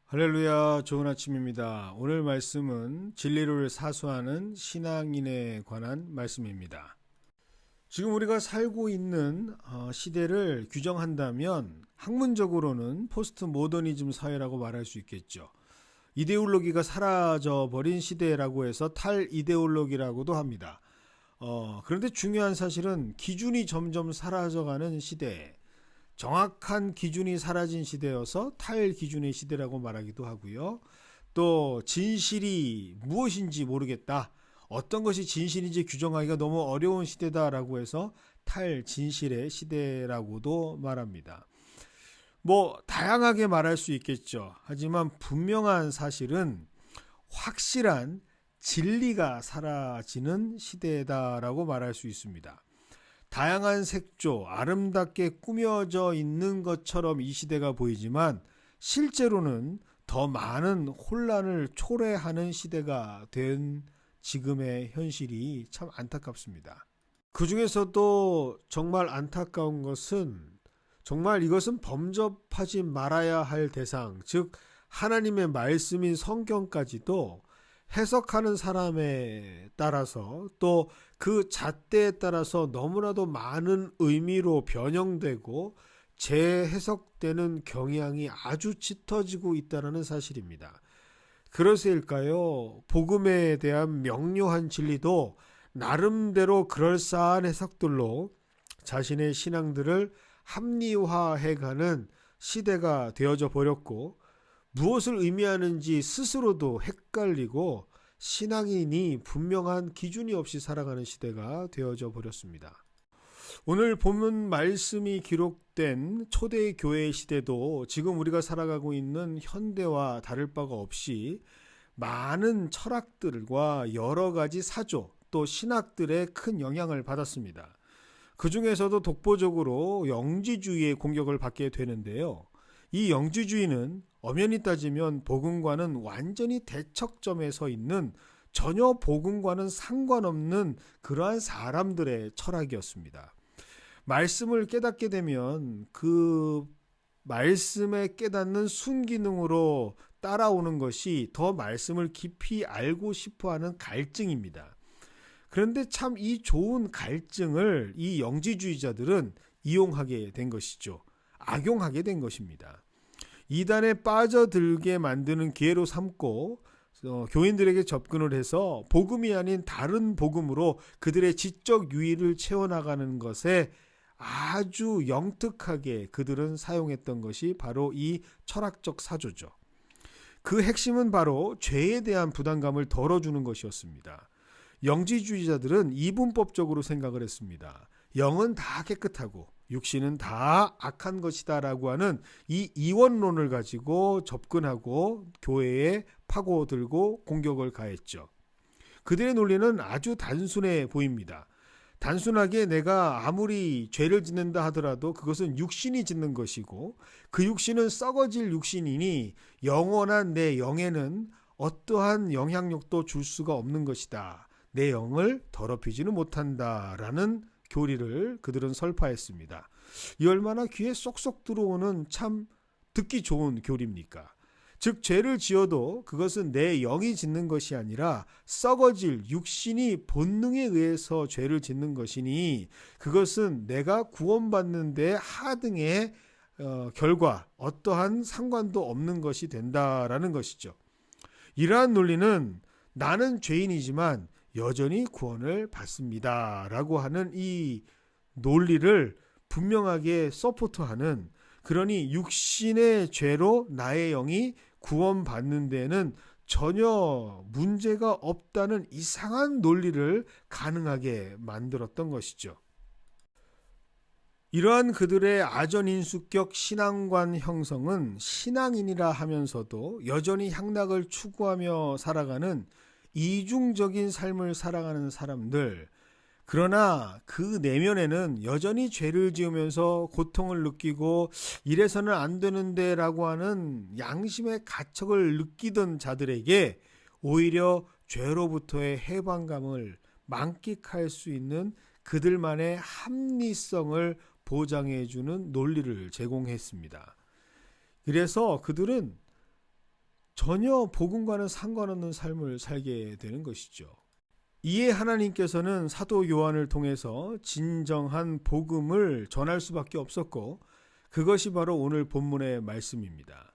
할렐루야, 좋은 아침입니다. 오늘 말씀은 진리를 사수하는 신앙인에 관한 말씀입니다. 지금 우리가 살고 있는 시대를 규정한다면 학문적으로는 포스트 모더니즘 사회라고 말할 수 있겠죠. 이데올로기가 사라져버린 시대라고 해서 탈이데올로기라고도 합니다. 그런데 중요한 사실은 기준이 점점 사라져가는 시대, 정확한 기준이 사라진 시대여서 탈기준의 시대라고 말하기도 하고요. 또 진실이 무엇인지 모르겠다. 어떤 것이 진실인지 규정하기가 너무 어려운 시대다라고 해서 탈진실의 시대라고도 말합니다. 다양하게 말할 수 있겠죠. 하지만 분명한 사실은 확실한 진리가 사라지는 시대다라고 말할 수 있습니다. 다양한 색조, 아름답게 꾸며져 있는 것처럼 이 시대가 보이지만 실제로는 더 많은 혼란을 초래하는 시대가 된 지금의 현실이 참 안타깝습니다. 그 중에서도 정말 안타까운 것은 정말 이것은 범접하지 말아야 할 대상, 즉 하나님의 말씀인 성경까지도 해석하는 사람에 따라서 또 그 잣대에 따라서 너무나도 많은 의미로 변형되고 재해석되는 경향이 아주 짙어지고 있다는 사실입니다. 그래서일까요? 복음에 대한 명료한 진리도 나름대로 그럴싸한 해석들로 자신의 신앙들을 합리화해가는 시대가 되어져 버렸고 무엇을 의미하는지 스스로도 헷갈리고 신앙인이 분명한 기준이 없이 살아가는 시대가 되어져 버렸습니다. 오늘 본문 말씀이 기록된 초대 교회 시대도 지금 우리가 살아가고 있는 현대와 다를 바가 없이 많은 철학들과 여러 가지 사조 또 신학들의 큰 영향을 받았습니다. 그 중에서도 독보적으로 영지주의의 공격을 받게 되는데요. 이 영지주의는 엄연히 따지면 복음과는 완전히 대척점에 서 있는 전혀 복음과는 상관없는 그러한 사람들의 철학이었습니다. 말씀을 깨닫게 되면 그 말씀에 깨닫는 순기능으로 따라오는 것이 더 말씀을 깊이 알고 싶어하는 갈증입니다. 그런데 참 이 좋은 갈증을 이 영지주의자들은 이용하게 된 것이죠. 악용하게 된 것입니다. 이단에 빠져들게 만드는 기회로 삼고 교인들에게 접근을 해서 복음이 아닌 다른 복음으로 그들의 지적 유의를 채워나가는 것에 아주 영특하게 그들은 사용했던 것이 바로 이 철학적 사조죠. 그 핵심은 바로 죄에 대한 부담감을 덜어주는 것이었습니다. 영지주의자들은 이분법적으로 생각을 했습니다. 영은 다 깨끗하고 육신은 다 악한 것이다 라고 하는 이 이원론을 가지고 접근하고 교회에 파고들고 공격을 가했죠. 그들의 논리는 아주 단순해 보입니다. 단순하게 내가 아무리 죄를 짓는다 하더라도 그것은 육신이 짓는 것이고 그 육신은 썩어질 육신이니 영원한 내 영에는 어떠한 영향력도 줄 수가 없는 것이다. 내 영을 더럽히지는 못한다라는 교리를 그들은 설파했습니다. 이 얼마나 귀에 쏙쏙 들어오는 참 듣기 좋은 교리입니까? 즉 죄를 지어도 그것은 내 영이 짓는 것이 아니라 썩어질 육신이 본능에 의해서 죄를 짓는 것이니 그것은 내가 구원받는 데 하등의 결과 어떠한 상관도 없는 것이 된다라는 것이죠. 이러한 논리는 나는 죄인이지만 여전히 구원을 받습니다 라고 하는 이 논리를 분명하게 서포트하는, 그러니 육신의 죄로 나의 영이 구원받는 데는 전혀 문제가 없다는 이상한 논리를 가능하게 만들었던 것이죠. 이러한 그들의 아전인수격 신앙관 형성은 신앙인이라 하면서도 여전히 향락을 추구하며 살아가는 이중적인 삶을 살아가는 사람들, 그러나 그 내면에는 여전히 죄를 지으면서 고통을 느끼고 이래서는 안 되는데 라고 하는 양심의 가책을 느끼던 자들에게 오히려 죄로부터의 해방감을 만끽할 수 있는 그들만의 합리성을 보장해주는 논리를 제공했습니다. 그래서 그들은 전혀 복음과는 상관없는 삶을 살게 되는 것이죠. 이에 하나님께서는 사도 요한을 통해서 진정한 복음을 전할 수밖에 없었고, 그것이 바로 오늘 본문의 말씀입니다.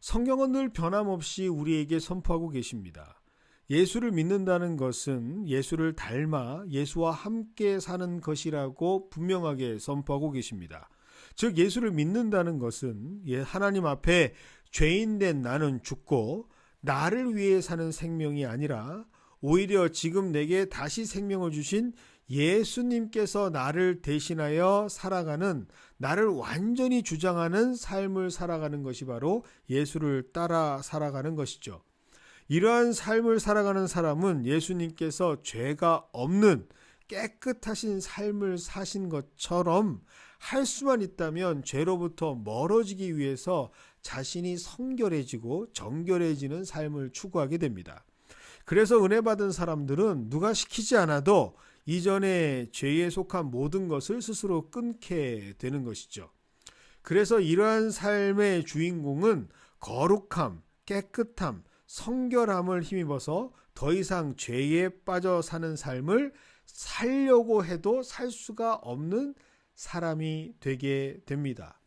성경은 늘 변함없이 우리에게 선포하고 계십니다. 예수를 믿는다는 것은 예수를 닮아 예수와 함께 사는 것이라고 분명하게 선포하고 계십니다. 즉 예수를 믿는다는 것은 하나님 앞에 죄인된 나는 죽고 나를 위해 사는 생명이 아니라 오히려 지금 내게 다시 생명을 주신 예수님께서 나를 대신하여 살아가는, 나를 완전히 주장하는 삶을 살아가는 것이 바로 예수를 따라 살아가는 것이죠. 이러한 삶을 살아가는 사람은 예수님께서 죄가 없는 깨끗하신 삶을 사신 것처럼 할 수만 있다면 죄로부터 멀어지기 위해서 자신이 성결해지고 정결해지는 삶을 추구하게 됩니다. 그래서 은혜 받은 사람들은 누가 시키지 않아도 이전에 죄에 속한 모든 것을 스스로 끊게 되는 것이죠. 그래서 이러한 삶의 주인공은 거룩함, 깨끗함, 성결함을 힘입어서 더 이상 죄에 빠져 사는 삶을 살려고 해도 살 수가 없는 사람이 되게 됩니다.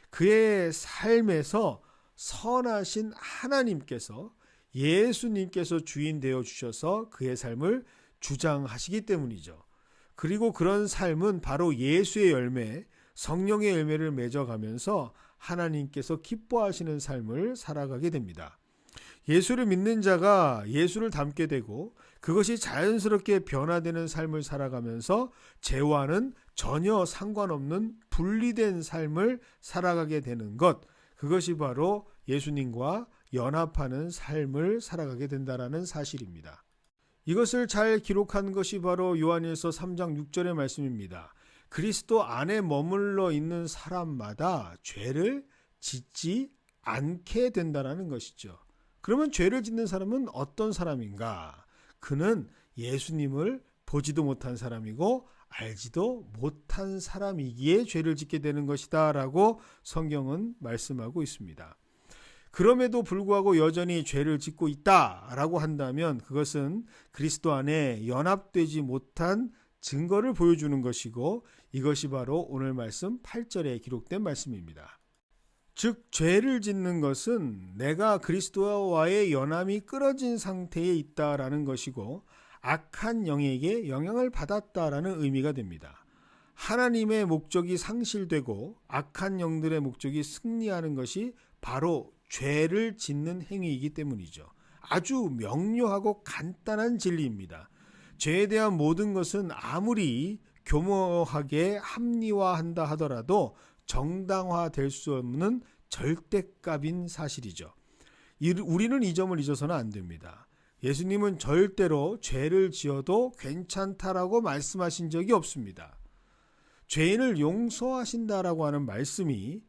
그의 삶에서 선하신 하나님께서, 예수님께서 주인 되어 주셔서 그의 삶을 주장하시기 때문이죠. 그리고 그런 삶은 바로 예수의 열매, 성령의 열매를 맺어가면서 하나님께서 기뻐하시는 삶을 살아가게 됩니다. 예수를 믿는 자가 예수를 닮게 되고 그것이 자연스럽게 변화되는 삶을 살아가면서 죄와는 전혀 상관없는 분리된 삶을 살아가게 되는 것, 그것이 바로 예수님과 연합하는 삶을 살아가게 된다는 사실입니다. 이것을 잘 기록한 것이 바로 요한일서 3장 6절의 말씀입니다. 그리스도 안에 머물러 있는 사람마다 죄를 짓지 않게 된다는 것이죠. 그러면 죄를 짓는 사람은 어떤 사람인가? 그는 예수님을 보지도 못한 사람이고 알지도 못한 사람이기에 죄를 짓게 되는 것이다 라고 성경은 말씀하고 있습니다. 그럼에도 불구하고 여전히 죄를 짓고 있다라고 한다면 그것은 그리스도 안에 연합되지 못한 증거를 보여주는 것이고, 이것이 바로 오늘 말씀 8절에 기록된 말씀입니다. 즉 죄를 짓는 것은 내가 그리스도와의 연함이 끊어진 상태에 있다라는 것이고 악한 영에게 영향을 받았다라는 의미가 됩니다. 하나님의 목적이 상실되고 악한 영들의 목적이 승리하는 것이 바로 죄를 짓는 행위이기 때문이죠. 아주 명료하고 간단한 진리입니다. 죄에 대한 모든 것은 아무리 교묘하게 합리화한다 하더라도 정당화될 수 없는 절대값인 사실이죠. 우리는 이 점을 잊어서는 안 됩니다. 예수님은 절대로 죄를 지어도 괜찮다라고 말씀하신 적이 없습니다. 죄인을 용서하신다라고 하는 말씀이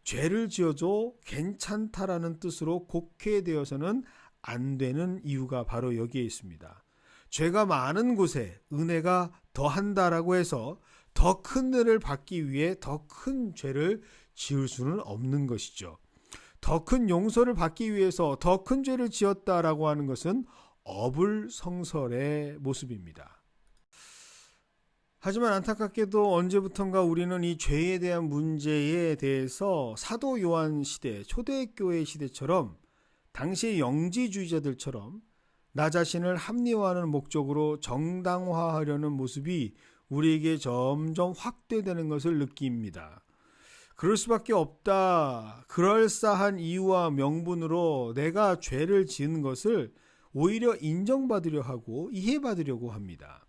죄를 지어도 괜찮다라는 뜻으로 곡해되어서는 안 되는 이유가 바로 여기에 있습니다. 죄가 많은 곳에 은혜가 더한다라고 해서 더 큰 은혜를 받기 위해 더 큰 죄를 지을 수는 없는 것이죠. 더 큰 용서를 받기 위해서 더 큰 죄를 지었다라고 하는 것은 어불성설의 모습입니다. 하지만 안타깝게도 언제부턴가 우리는 이 죄에 대한 문제에 대해서 사도 요한 시대, 초대교회 시대처럼 당시의 영지주의자들처럼 나 자신을 합리화하는 목적으로 정당화하려는 모습이 우리에게 점점 확대되는 것을 느낍니다. 그럴 수밖에 없다. 그럴싸한 이유와 명분으로 내가 죄를 지은 것을 오히려 인정받으려 하고 이해받으려고 합니다.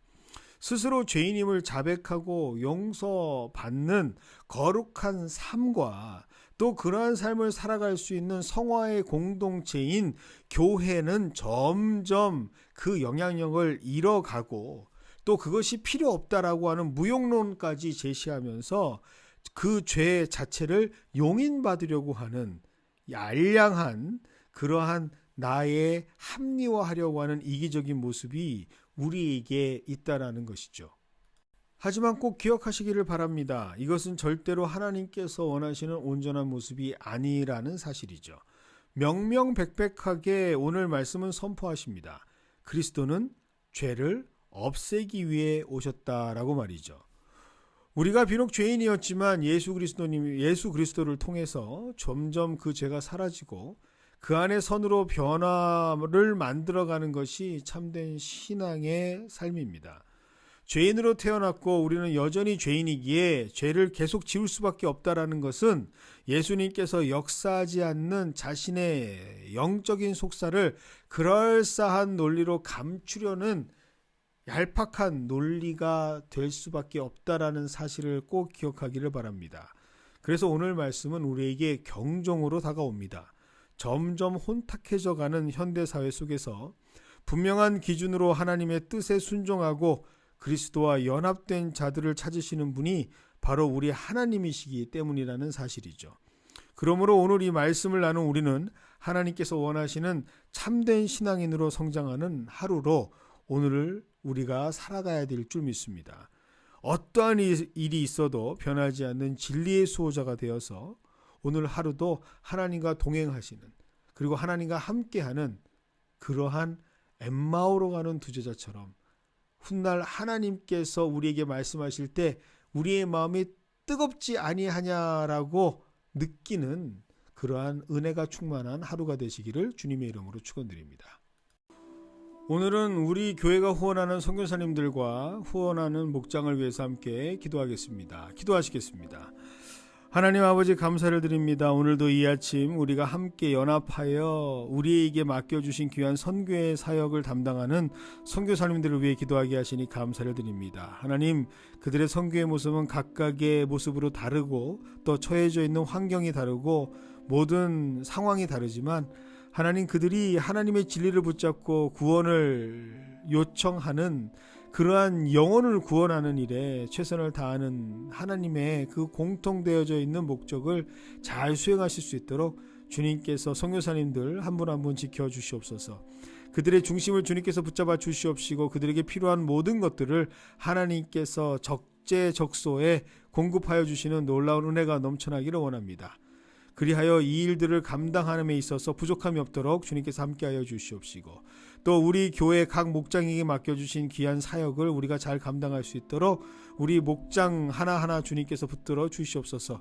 스스로 죄인임을 자백하고 용서받는 거룩한 삶과 또 그러한 삶을 살아갈 수 있는 성화의 공동체인 교회는 점점 그 영향력을 잃어가고 또 그것이 필요 없다라고 하는 무용론까지 제시하면서 그 죄 자체를 용인받으려고 하는 알량한 그러한 나의 합리화하려고 하는 이기적인 모습이 우리에게 있다라는 것이죠. 하지만 꼭 기억하시기를 바랍니다. 이것은 절대로 하나님께서 원하시는 온전한 모습이 아니라는 사실이죠. 명명백백하게 오늘 말씀은 선포하십니다. 그리스도는 죄를 없애기 위해 오셨다라고 말이죠. 우리가 비록 죄인이었지만 예수 그리스도를 통해서 점점 그 죄가 사라지고 그 안에 선으로 변화를 만들어가는 것이 참된 신앙의 삶입니다. 죄인으로 태어났고 우리는 여전히 죄인이기에 죄를 계속 지을 수밖에 없다라는 것은 예수님께서 역사하지 않는 자신의 영적인 속사를 그럴싸한 논리로 감추려는 얄팍한 논리가 될 수밖에 없다라는 사실을 꼭 기억하기를 바랍니다. 그래서 오늘 말씀은 우리에게 경종으로 다가옵니다. 점점 혼탁해져가는 현대사회 속에서 분명한 기준으로 하나님의 뜻에 순종하고 그리스도와 연합된 자들을 찾으시는 분이 바로 우리 하나님이시기 때문이라는 사실이죠. 그러므로 오늘 이 말씀을 나눈 우리는 하나님께서 원하시는 참된 신앙인으로 성장하는 하루로 오늘을 우리가 살아가야 될 줄 믿습니다. 어떠한 일이 있어도 변하지 않는 진리의 수호자가 되어서 오늘 하루도 하나님과 동행하시는, 그리고 하나님과 함께하는 그러한 엠마오로 가는 두 제자처럼 훗날 하나님께서 우리에게 말씀하실 때 우리의 마음이 뜨겁지 아니하냐라고 느끼는 그러한 은혜가 충만한 하루가 되시기를 주님의 이름으로 축원드립니다. 오늘은 우리 교회가 후원하는 선교사님들과 후원하는 목장을 위해서 함께 기도하겠습니다. 기도하시겠습니다. 하나님 아버지 감사를 드립니다. 오늘도 이 아침 우리가 함께 연합하여 우리에게 맡겨주신 귀한 선교의 사역을 담당하는 선교사님들을 위해 기도하게 하시니 감사를 드립니다. 하나님, 그들의 선교의 모습은 각각의 모습으로 다르고 또 처해져 있는 환경이 다르고 모든 상황이 다르지만 하나님, 그들이 하나님의 진리를 붙잡고 구원을 요청하는 그러한 영혼을 구원하는 일에 최선을 다하는 하나님의 그 공통되어져 있는 목적을 잘 수행하실 수 있도록 주님께서 선교사님들 한 분 한 분 지켜주시옵소서. 그들의 중심을 주님께서 붙잡아 주시옵시고 그들에게 필요한 모든 것들을 하나님께서 적재적소에 공급하여 주시는 놀라운 은혜가 넘쳐나기를 원합니다. 그리하여 이 일들을 감당하는 데 있어서 부족함이 없도록 주님께서 함께하여 주시옵시고 또 우리 교회 각 목장에게 맡겨주신 귀한 사역을 우리가 잘 감당할 수 있도록 우리 목장 하나하나 주님께서 붙들어 주시옵소서.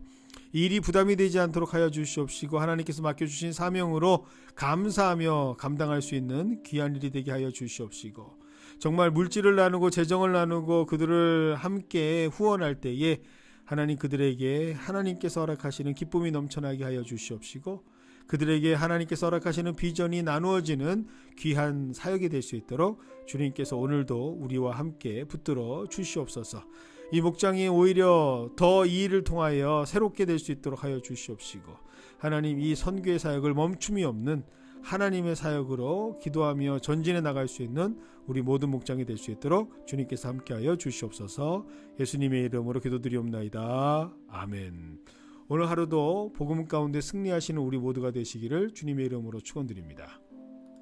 이 일이 부담이 되지 않도록 하여 주시옵시고 하나님께서 맡겨주신 사명으로 감사하며 감당할 수 있는 귀한 일이 되게 하여 주시옵시고 정말 물질을 나누고 재정을 나누고 그들을 함께 후원할 때에 하나님, 그들에게 하나님께서 허락하시는 기쁨이 넘쳐나게 하여 주시옵시고 그들에게 하나님께서 허락하시는 비전이 나누어지는 귀한 사역이 될 수 있도록 주님께서 오늘도 우리와 함께 붙들어 주시옵소서. 이 목장이 오히려 더 이 일을 통하여 새롭게 될 수 있도록 하여 주시옵시고 하나님, 이 선교의 사역을 멈춤이 없는 하나님의 사역으로 기도하며 전진해 나갈 수 있는 우리 모든 목장이 될 수 있도록 주님께서 함께하여 주시옵소서. 예수님의 이름으로 기도드리옵나이다. 아멘. 오늘 하루도 복음 가운데 승리하시는 우리 모두가 되시기를 주님의 이름으로 축원드립니다.